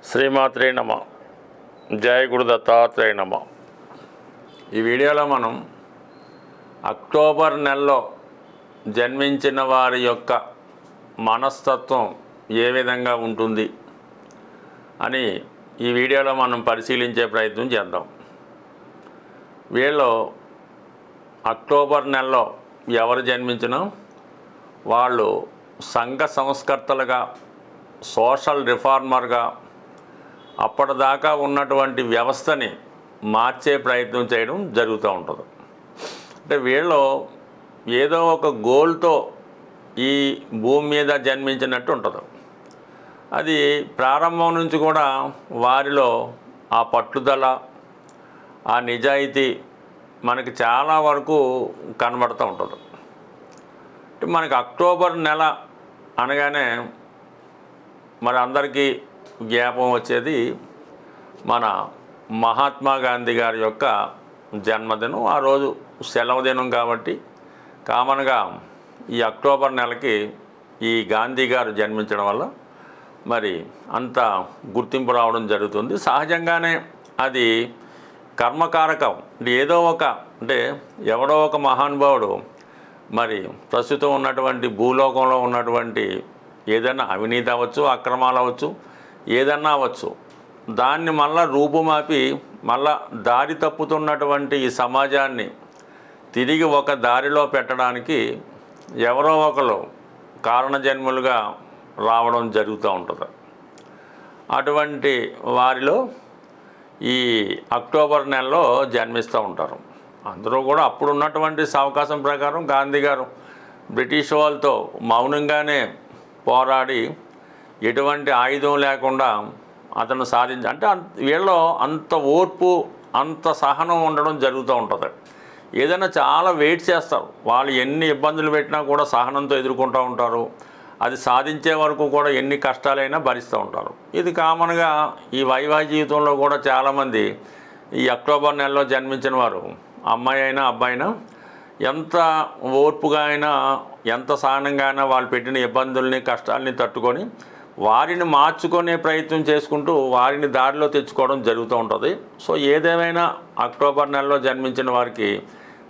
శ్రీమాత్రే నమ. జయ గురు దత్తాత్రేయ నమ. ఈ వీడియోలో మనం అక్టోబర్ నెలలో జన్మించిన వారి యొక్క మనస్తత్వం ఏ విధంగా ఉంటుంది అని ఈ వీడియోలో మనం పరిశీలించే ప్రయత్నం చేద్దాం. వీళ్ళు అక్టోబర్ నెలలో ఎవరు జన్మించినా వాళ్ళు సంఘ సంస్కర్తలుగా, సోషల్ రిఫార్మర్గా అప్పటిదాకా ఉన్నటువంటి వ్యవస్థని మార్చే ప్రయత్నం చేయడం జరుగుతూ ఉంటుంది. అంటే వీళ్ళు ఏదో ఒక గోల్తో ఈ భూమి మీద జన్మించినట్టు ఉంటుంది. అది ప్రారంభం నుంచి కూడా వారిలో ఆ పట్టుదల, ఆ నిజాయితీ మనకి చాలా వరకు కనబడుతూ ఉంటుంది. అంటే మనకి అక్టోబర్ నెల అనగానే మరి అందరికీ జ్ఞాపకం వచ్చేది మన మహాత్మా గాంధీ గారి యొక్క జన్మదినం. ఆ రోజు సెలవు దినం కాబట్టి కామన్గా ఈ అక్టోబర్ నెలకి ఈ గాంధీ గారు జన్మించడం వల్ల మరి అంత గుర్తింపు రావడం జరుగుతుంది. సహజంగానే అది కర్మకారకం. ఏదో అంటే ఎవడో ఒక మహానుభావుడు మరి ప్రస్తుతం ఉన్నటువంటి భూలోకంలో ఉన్నటువంటి ఏదైనా అవినీతి అవ్వచ్చు, అక్రమాలు అవ్వచ్చు, ఏదన్నా అవ్వచ్చు, దాన్ని మళ్ళా రూపుమాపి మళ్ళా దారి తప్పుతున్నటువంటి ఈ సమాజాన్ని తిరిగి ఒక దారిలో పెట్టడానికి ఎవరో ఒకరు కారణజన్ములుగా రావడం జరుగుతూ ఉంటుంది. అటువంటి వారిలో ఈ అక్టోబర్ నెలలో జన్మిస్తూ ఉంటారు. అందరూ కూడా అప్పుడున్నటువంటి అవకాశం ప్రకారం గాంధీ గారు బ్రిటిష్ వాళ్ళతో మౌనంగానే పోరాడి ఎటువంటి ఆయుధం లేకుండా అతను అంటే వీళ్ళలో అంత ఓర్పు, అంత సహనం ఉండడం జరుగుతూ ఉంటుంది. ఏదైనా చాలా వెయిట్ చేస్తారు. వాళ్ళు ఎన్ని ఇబ్బందులు పెట్టినా కూడా సహనంతో ఎదుర్కొంటూ ఉంటారు. అది సాధించే వరకు కూడా ఎన్ని కష్టాలైనా భరిస్తూ ఉంటారు. ఇది కామన్గా ఈ వైవాహిక జీవితంలో కూడా చాలామంది ఈ అక్టోబర్ నెలలో జన్మించిన వారు, అమ్మాయి అయినా అబ్బాయి అయినా, ఎంత ఓర్పుగా అయినా, ఎంత సహనంగా అయినా వాళ్ళు పెట్టిన ఇబ్బందుల్ని, కష్టాలని తట్టుకొని వారిని మార్చుకునే ప్రయత్నం చేసుకుంటూ వారిని దారిలో తెచ్చుకోవడం జరుగుతూ ఉంటుంది. సో ఏదేమైనా అక్టోబర్ నెలలో జన్మించిన వారికి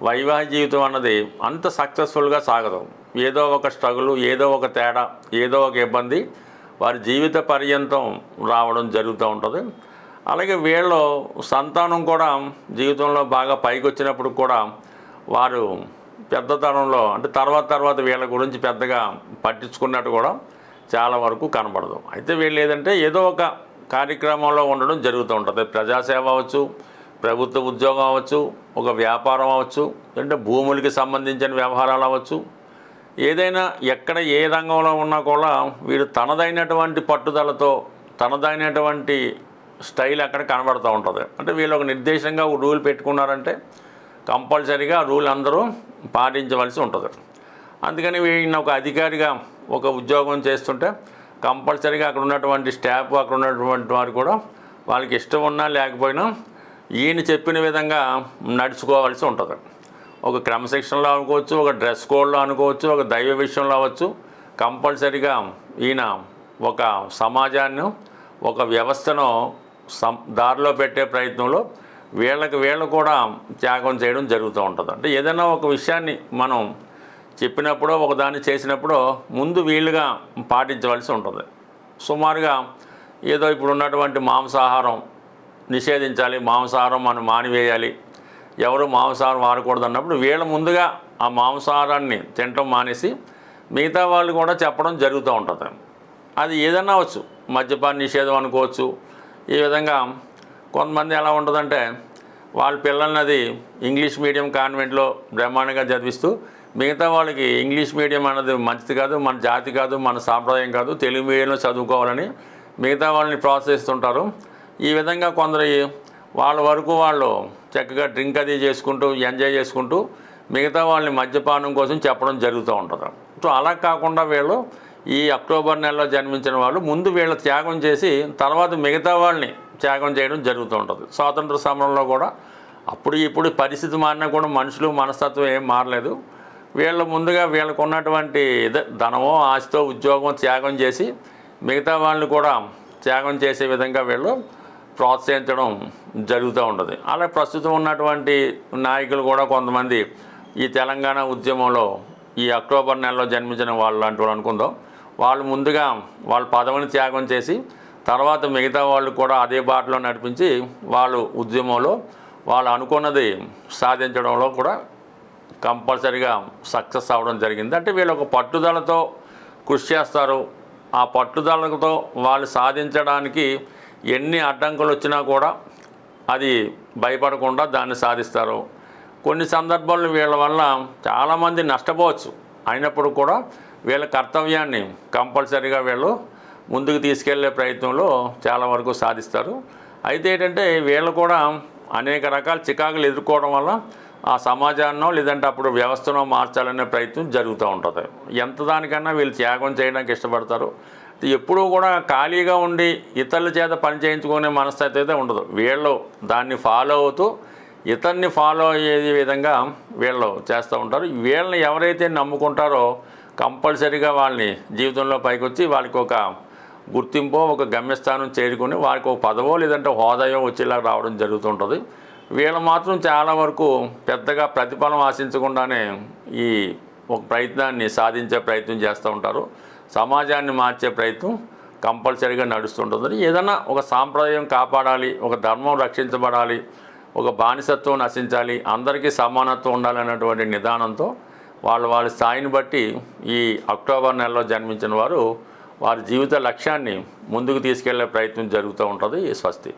వైవాహిక జీవితం అన్నది అంత సక్సెస్ఫుల్గా సాగదు. ఏదో ఒక స్ట్రగుల్, ఏదో ఒక తేడా, ఏదో ఒక ఇబ్బంది వారి జీవిత పర్యంతం రావడం జరుగుతూ ఉంటుంది. అలాగే వీళ్ళు సంతానం కూడా జీవితంలో బాగా పైకి వచ్చినప్పుడు కూడా వారు పెద్దతనంలో అంటే తర్వాత వీళ్ళ గురించి పెద్దగా పట్టించుకున్నట్టు కూడా చాలా వరకు కనబడదు. అయితే వీళ్ళు ఏదంటే ఏదో ఒక కార్యక్రమంలో ఉండడం జరుగుతూ ఉంటుంది. ప్రజాసేవ అవ్వచ్చు, ప్రభుత్వ ఉద్యోగం అవ్వచ్చు, ఒక వ్యాపారం అవ్వచ్చు, అంటే భూములకి సంబంధించిన వ్యవహారాలు అవ్వచ్చు, ఏదైనా ఎక్కడ ఏ రంగంలో ఉన్నా కూడా వీరు తనదైనటువంటి పట్టుదలతో, తనదైనటువంటి స్టైల్ అక్కడ కనబడుతూ ఉంటుంది. అంటే వీళ్ళు ఒక నిర్దేశంగా ఒక రూల్ పెట్టుకున్నారంటే కంపల్సరీగా ఆ రూల్ అందరూ పాటించవలసి ఉంటుంది. అందుకని వీళ్ళని ఒక అధికారిగా ఒక ఉద్యోగం చేస్తుంటే కంపల్సరీగా అక్కడ ఉన్నటువంటి స్టాఫ్, అక్కడ ఉన్నటువంటి వారు కూడా వాళ్ళకి ఇష్టం ఉన్నా లేకపోయినా ఈయన చెప్పిన విధంగా నడుచుకోవాల్సి ఉంటుంది. ఒక క్రమశిక్షణలో అనుకోవచ్చు, ఒక డ్రెస్ కోడ్లో అనుకోవచ్చు, ఒక దైవ విషయంలో అవ్వచ్చు. కంపల్సరీగా ఈయన ఒక సమాజాన్ని, ఒక వ్యవస్థను దారిలో పెట్టే ప్రయత్నంలో వీళ్ళు కూడా త్యాగం చేయడం జరుగుతూ ఉంటుంది. అంటే ఏదైనా ఒక విషయాన్ని మనం చెప్పినప్పుడు, ఒకదాన్ని చేసినప్పుడు ముందు వీళ్ళుగా పాటించవలసి ఉంటుంది. సుమారుగా ఏదో ఇప్పుడు ఉన్నటువంటి మాంసాహారం నిషేధించాలి, మాంసాహారం మనం మానివేయాలి, ఎవరు మాంసాహారం వాడకూడదు అన్నప్పుడు వీళ్ళ ముందుగా ఆ మాంసాహారాన్ని తినటం మానేసి మిగతా వాళ్ళు కూడా చెప్పడం జరుగుతూ ఉంటుంది. అది ఏదన్నా అవచ్చు, మద్యపాన నిషేధం అనుకోవచ్చు. ఈ విధంగా కొంతమంది ఎలా ఉంటుందంటే వాళ్ళ పిల్లల్ని అది ఇంగ్లీష్ మీడియం కాన్వెంట్లో బ్రహ్మాండంగా చదివిస్తూ మిగతా వాళ్ళకి ఇంగ్లీష్ మీడియం అన్నది మంచిది కాదు, మన జాతి కాదు, మన సాంప్రదాయం కాదు, తెలుగు మీడియంలో చదువుకోవాలని మిగతా వాళ్ళని ప్రోత్సహిస్తుంటారు. ఈ విధంగా కొందరు వాళ్ళ వరకు వాళ్ళు చక్కగా డ్రింక్ అది చేసుకుంటూ ఎంజాయ్ చేసుకుంటూ మిగతా వాళ్ళని మద్యపానం కోసం చెప్పడం జరుగుతూ ఉంటుంది. సో అలా కాకుండా వీళ్ళు ఈ అక్టోబర్ నెలలో జన్మించిన వాళ్ళు ముందు వీళ్ళు త్యాగం చేసి తర్వాత మిగతా వాళ్ళని త్యాగం చేయడం జరుగుతూ ఉంటుంది. స్వాతంత్ర సమరంలో కూడా అప్పుడు ఇప్పుడు పరిస్థితి మారినా కూడా మనుషులు మనస్తత్వం ఏం మారలేదు. వీళ్ళు ముందుగా వీళ్ళకు ఉన్నటువంటి ధనమో, ఆస్తో, ఉద్యోగం త్యాగం చేసి మిగతా వాళ్ళని కూడా త్యాగం చేసే విధంగా వీళ్ళు ప్రోత్సహించడం జరుగుతూ ఉంటుంది. అలాగే ప్రస్తుతం ఉన్నటువంటి నాయకులు కూడా కొంతమంది ఈ తెలంగాణ ఉద్యమంలో ఈ అక్టోబర్ నెలలో జన్మించిన వాళ్ళు లాంటి వాళ్ళు అనుకుందాం, వాళ్ళు ముందుగా వాళ్ళ పదవిని త్యాగం చేసి తర్వాత మిగతా వాళ్ళు కూడా అదే బాటలో నడిపించి వాళ్ళు ఉద్యమంలో వాళ్ళు అనుకున్నది సాధించడంలో కూడా కంపల్సరీగా సక్సెస్ అవ్వడం జరిగింది. అంటే వీళ్ళు ఒక పట్టుదలతో కృషి చేస్తారు. ఆ పట్టుదలతో వాళ్ళు సాధించడానికి ఎన్ని అడ్డంకులు వచ్చినా కూడా అది భయపడకుండా దాన్ని సాధిస్తారు. కొన్ని సందర్భాల్లో వీళ్ళ వల్ల చాలామంది నష్టపోవచ్చు, అయినప్పుడు కూడా వీళ్ళ కర్తవ్యాన్ని కంపల్సరీగా వీళ్ళు ముందుకు తీసుకెళ్లే ప్రయత్నంలో చాలా వరకు సాధిస్తారు. అయితే ఏంటంటే వీళ్ళు కూడా అనేక రకాల చికాకులు ఎదుర్కోవడం వల్ల ఆ సమాజాన్నో లేదంటే అప్పుడు వ్యవస్థనో మార్చాలనే ప్రయత్నం జరుగుతూ ఉంటుంది. ఎంత దానికన్నా వీళ్ళు త్యాగం చేయడానికి ఇష్టపడతారు. ఎప్పుడూ కూడా ఖాళీగా ఉండి ఇతరుల చేత పని చేయించుకునే మనస్థితి అయితే ఉండదు. వీళ్ళు దాన్ని ఫాలో అవుతూ ఇతన్ని ఫాలో అయ్యే విధంగా వీళ్ళు చేస్తూ ఉంటారు. వీళ్ళని ఎవరైతే నమ్ముకుంటారో కంపల్సరీగా వాళ్ళని జీవితంలో పైకి వచ్చి వాళ్ళకి ఒక గుర్తింపో ఒక గమ్యస్థానం చేరుకుని వారికి ఒక పదవో లేదంటే హోదాయో వచ్చేలా రావడం జరుగుతుంటుంది. వీళ్ళు మాత్రం చాలా వరకు పెద్దగా ప్రతిఫలం ఆశించకుండానే ఈ ఒక ప్రయత్నాన్ని సాధించే ప్రయత్నం చేస్తూ ఉంటారు. సమాజాన్ని మార్చే ప్రయత్నం కంపల్సరీగా నడుస్తుంటుంది. ఏదైనా ఒక సాంప్రదాయం కాపాడాలి, ఒక ధర్మం రక్షించబడాలి, ఒక బానిసత్వం నశించాలి, అందరికీ సమానత్వం ఉండాలన్నటువంటి నిదానంతో వాళ్ళ స్థాయిని బట్టి ఈ అక్టోబర్ నెలలో జన్మించిన వారు వారి జీవిత లక్ష్యాన్ని ముందుకు తీసుకెళ్లే ప్రయత్నం జరుగుతూ ఉంటుంది. స్వస్తి.